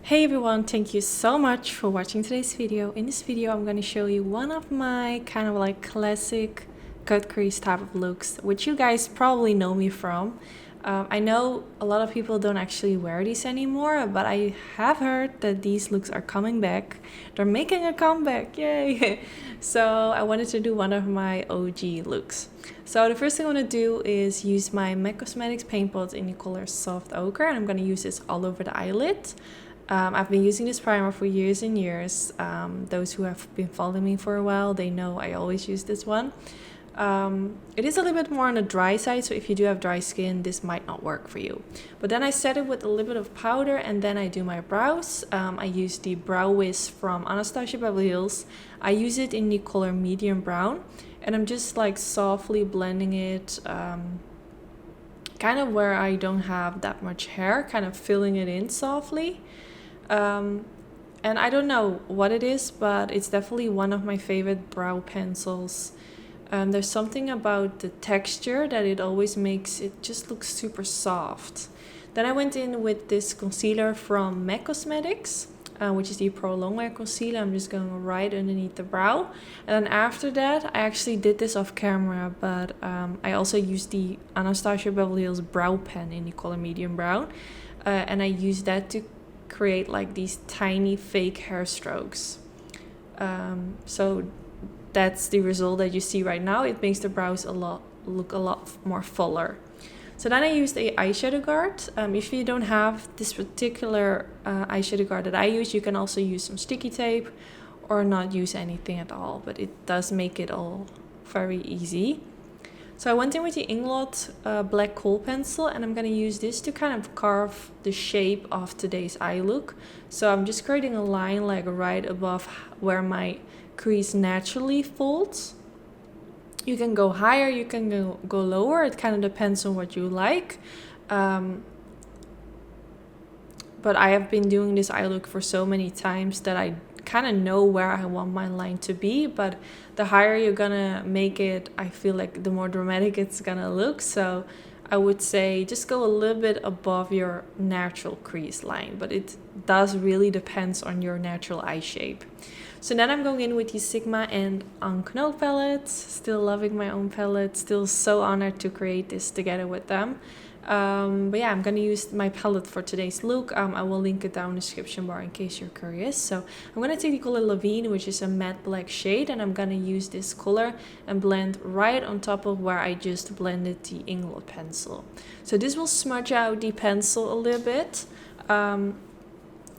Hey everyone, thank you so much for watching today's video. In this video, I'm going to show you one of my kind of like classic cut crease type of looks, which you guys probably know me from. I know a lot of people don't actually wear these anymore, but I have heard that these looks are coming back. They're making a comeback, yay! So I wanted to do one of my OG looks. So the first thing I want to do is use my MAC Cosmetics paint pot in the color Soft Ochre, and I'm going to use this all over the eyelid. I've been using this primer for years and years. Those who have been following me for a while, they know I always use this one. It is a little bit more on the dry side, so if you do have dry skin, this might not work for you. But then I set it with a little bit of powder, and then I do my brows. I use the Brow Wiz from Anastasia Beverly Hills. I use it in the color medium brown, and I'm just like softly blending it kind of where I don't have that much hair, kind of filling it in softly. And I don't know what it is, but it's definitely one of my favorite brow pencils. There's something about the texture that it always makes it just look super soft. Then I went in with this concealer from MAC Cosmetics, which is the Pro Longwear Concealer. I'm just going right underneath the brow. And then after that, I actually did this off camera, but I also used the Anastasia Beverly Hills Brow Pen in the color medium brown. And I used that to create like these tiny fake hair strokes. So that's the result that you see right now. It makes the brows look a lot more fuller. So then I used a eyeshadow guard. If you don't have this particular eyeshadow guard that I use, you can also use some sticky tape or not use anything at all, but it does make it all very easy. So I went in with the Inglot black kohl pencil, and I'm going to use this to kind of carve the shape of today's eye look. So I'm just creating a line like right above where my crease naturally folds. You can go higher, you can go lower, it kind of depends on what you like. But I have been doing this eye look for so many times that I kind of know where I want my line to be, but the higher you're gonna make it, I feel like the more dramatic it's gonna look. So I would say just go a little bit above your natural crease line, but it does really depends on your natural eye shape. So then I'm going in with the Sigma and Unknown palettes. Still loving my own palette, still so honored to create this together with them. But yeah, I'm gonna use my palette for today's look. I will link it down in the description bar in case you're curious. So I'm gonna take the color Levine, which is a matte black shade, and I'm gonna use this color and blend right on top of where I just blended the Inglot pencil. So this will smudge out the pencil a little bit.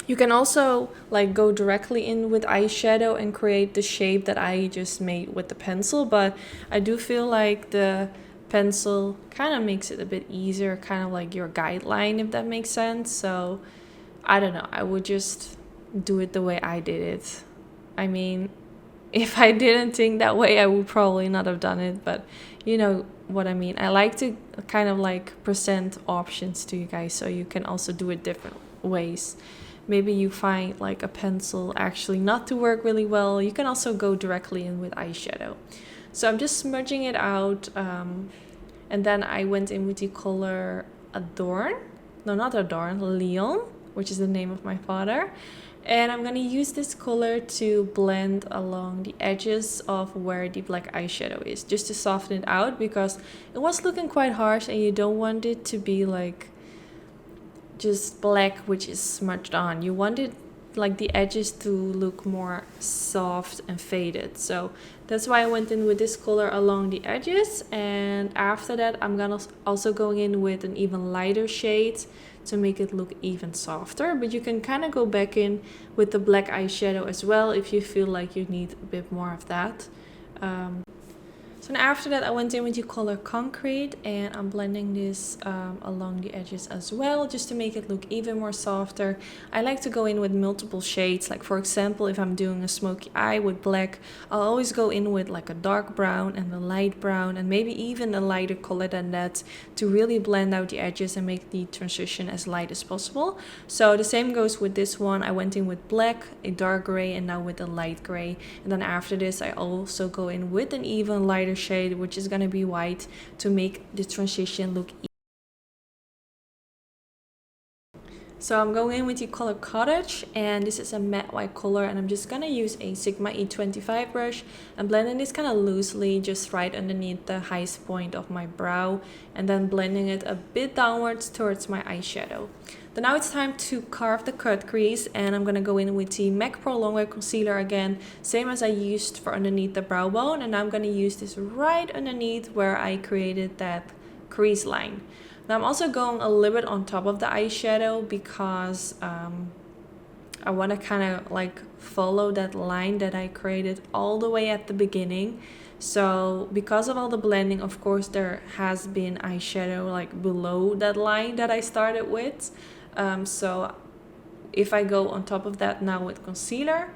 You can also like go directly in with eyeshadow and create the shape that I just made with the pencil, but I do feel like the pencil kind of makes it a bit easier, kind of like your guideline, if that makes sense. So I don't know, I would just do it the way I did it. I mean, if I didn't think that way, I would probably not have done it, but you know what I mean. I like to kind of like present options to you guys so you can also do it different ways. Maybe you find like a pencil actually not to work really well, you can also go directly in with eyeshadow. So I'm just smudging it out, and then I went in with the color Adorn, no, not Adorn, Leon, which is the name of my father. And I'm going to use this color to blend along the edges of where the black eyeshadow is, just to soften it out, because it was looking quite harsh and you don't want it to be like just black which is smudged on. You want it like the edges to look more soft and faded. So that's why I went in with this color along the edges, and after that I'm gonna also going in with an even lighter shade to make it look even softer. But you can kind of go back in with the black eyeshadow as well if you feel like you need a bit more of that. So after that I went in with the color Concrete, and I'm blending this along the edges as well, just to make it look even more softer. I like to go in with multiple shades, like for example if I'm doing a smoky eye with black, I'll always go in with like a dark brown and a light brown and maybe even a lighter color than that to really blend out the edges and make the transition as light as possible. So the same goes with this one. I went in with black, a dark gray, and now with a light gray, and then after this I also go in with an even lighter shade, which is going to be white, to make the transition look So I'm going in with the color Cottage, and this is a matte white color, and I'm just gonna use a Sigma E25 brush and blending this kind of loosely just right underneath the highest point of my brow, and then blending it a bit downwards towards my eyeshadow. Then now it's time to carve the cut crease, and I'm gonna go in with the MAC Pro Longwear Concealer again, same as I used for underneath the brow bone, and I'm gonna use this right underneath where I created that crease line. Now I'm also going a little bit on top of the eyeshadow because I want to kind of like follow that line that I created all the way at the beginning. So because of all the blending, of course, there has been eyeshadow like below that line that I started with. So if I go on top of that now with concealer,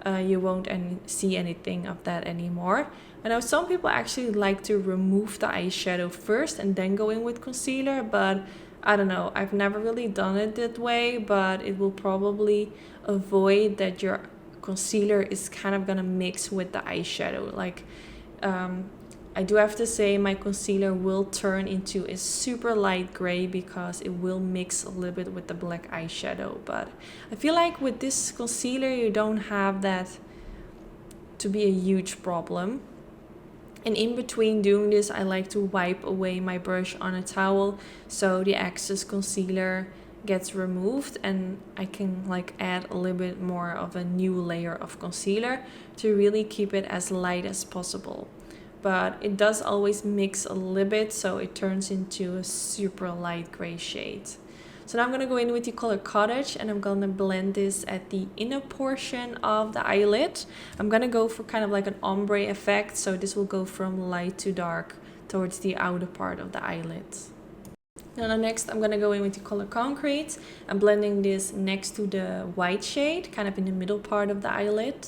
you won't see anything of that anymore. I know some people actually like to remove the eyeshadow first and then go in with concealer, but I don't know, I've never really done it that way, but it will probably avoid that your concealer is kind of gonna mix with the eyeshadow. Like I do have to say my concealer will turn into a super light gray because it will mix a little bit with the black eyeshadow, but I feel like with this concealer you don't have that to be a huge problem. And in between doing this, I like to wipe away my brush on a towel so the excess concealer gets removed and I can like add a little bit more of a new layer of concealer to really keep it as light as possible. But it does always mix a little bit, so it turns into a super light gray shade. So now I'm going to go in with the color Cottage, and I'm going to blend this at the inner portion of the eyelid. I'm going to go for kind of like an ombre effect, so this will go from light to dark towards the outer part of the eyelid. Now next I'm going to go in with the color Concrete. I'm blending this next to the white shade, kind of in the middle part of the eyelid.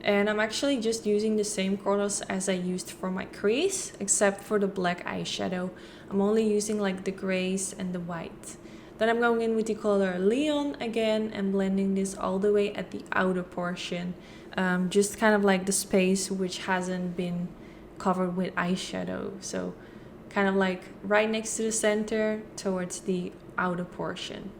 And I'm actually just using the same colors as I used for my crease, except for the black eyeshadow. I'm only using like the grays and the white. Then I'm going in with the color Leon again and blending this all the way at the outer portion. Just kind of like the space which hasn't been covered with eyeshadow. So kind of like right next to the center towards the outer portion.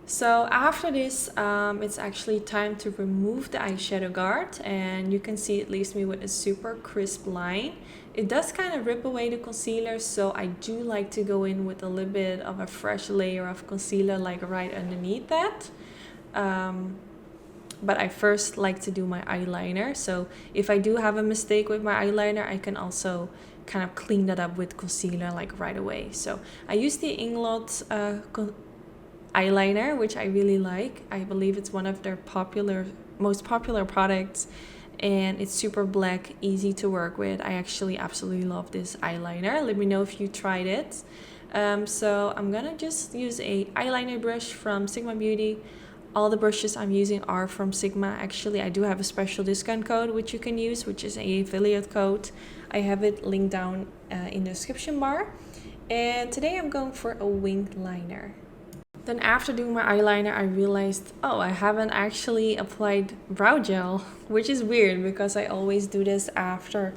So after this, it's actually time to remove the eyeshadow guard, and you can see it leaves me with a super crisp line. It does kind of rip away the concealer, so I do like to go in with a little bit of a fresh layer of concealer like right underneath that. But I first like to do my eyeliner, so if I do have a mistake with my eyeliner, I can also kind of clean that up with concealer like right away. So I use the Inglot eyeliner, which I really like. I believe it's one of their most popular products, and it's super black, easy to work with. I actually absolutely love this eyeliner. Let me know if you tried it. So I'm gonna just use a eyeliner brush from Sigma Beauty. All the brushes I'm using are from Sigma. Actually, I do have a special discount code which you can use, which is a affiliate code. I have it linked down in the description bar. And today I'm going for a winged liner. Then after doing my eyeliner, I realized, oh, I haven't actually applied brow gel, which is weird because I always do this after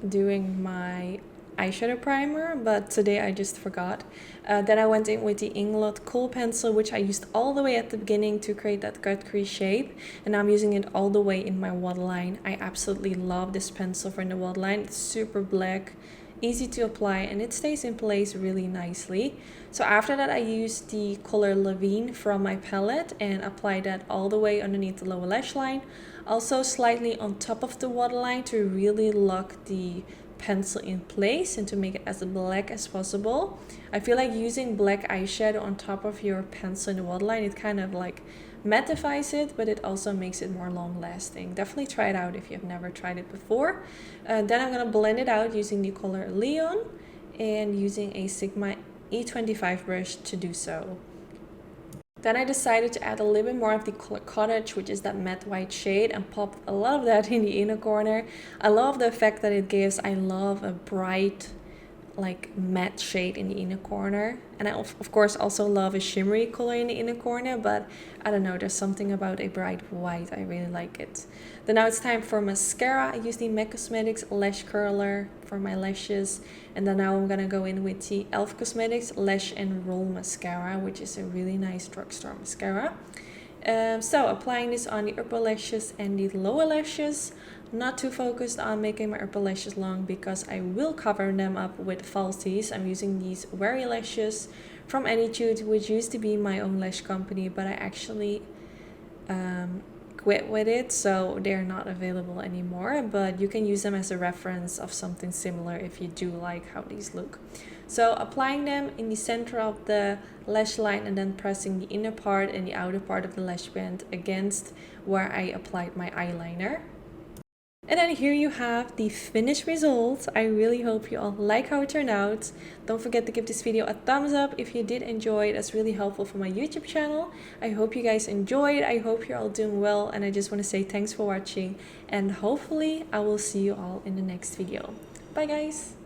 doing my eyeshadow primer, but today I just forgot. Then I went in with the Inglot Kohl pencil, which I used all the way at the beginning to create that cut crease shape, and now I'm using it all the way in my waterline. I absolutely love this pencil for in the waterline. It's super black, easy to apply, and it stays in place really nicely. So after that, I used the color Levine from my palette and applied that all the way underneath the lower lash line, also slightly on top of the waterline to really lock the pencil in place and to make it as black as possible. I feel like using black eyeshadow on top of your pencil in the waterline, it kind of like mattifies it, but it also makes it more long lasting. Definitely try it out if you've never tried it before. Then I'm going to blend it out using the color Leon and using a Sigma E25 brush to do so. Then I decided to add a little bit more of the color Cottage, which is that matte white shade, and pop a lot of that in the inner corner. I love the effect that it gives. I love a bright like matte shade in the inner corner. And I of course also love a shimmery color in the inner corner, but I don't know, there's something about a bright white, I really like it. Then now it's time for mascara. I use the MAC Cosmetics Lash Curler for my lashes, and then now I'm gonna go in with the e.l.f. Cosmetics Lash and Roll Mascara, which is a really nice drugstore mascara. So applying this on the upper lashes and the lower lashes. Not too focused on making my upper lashes long because I will cover them up with falsies. I'm using these Weary lashes from Anytude, which used to be my own lash company, but I actually quit with it, so they're not available anymore, but you can use them as a reference of something similar if you do like how these look. So applying them in the center of the lash line and then pressing the inner part and the outer part of the lash band against where I applied my eyeliner. And then here you have the finished result. I really hope you all like how it turned out. Don't forget to give this video a thumbs up if you did enjoy it. That's really helpful for my YouTube channel. I hope you guys enjoyed. I hope you're all doing well. And I just want to say thanks for watching. And hopefully I will see you all in the next video. Bye guys!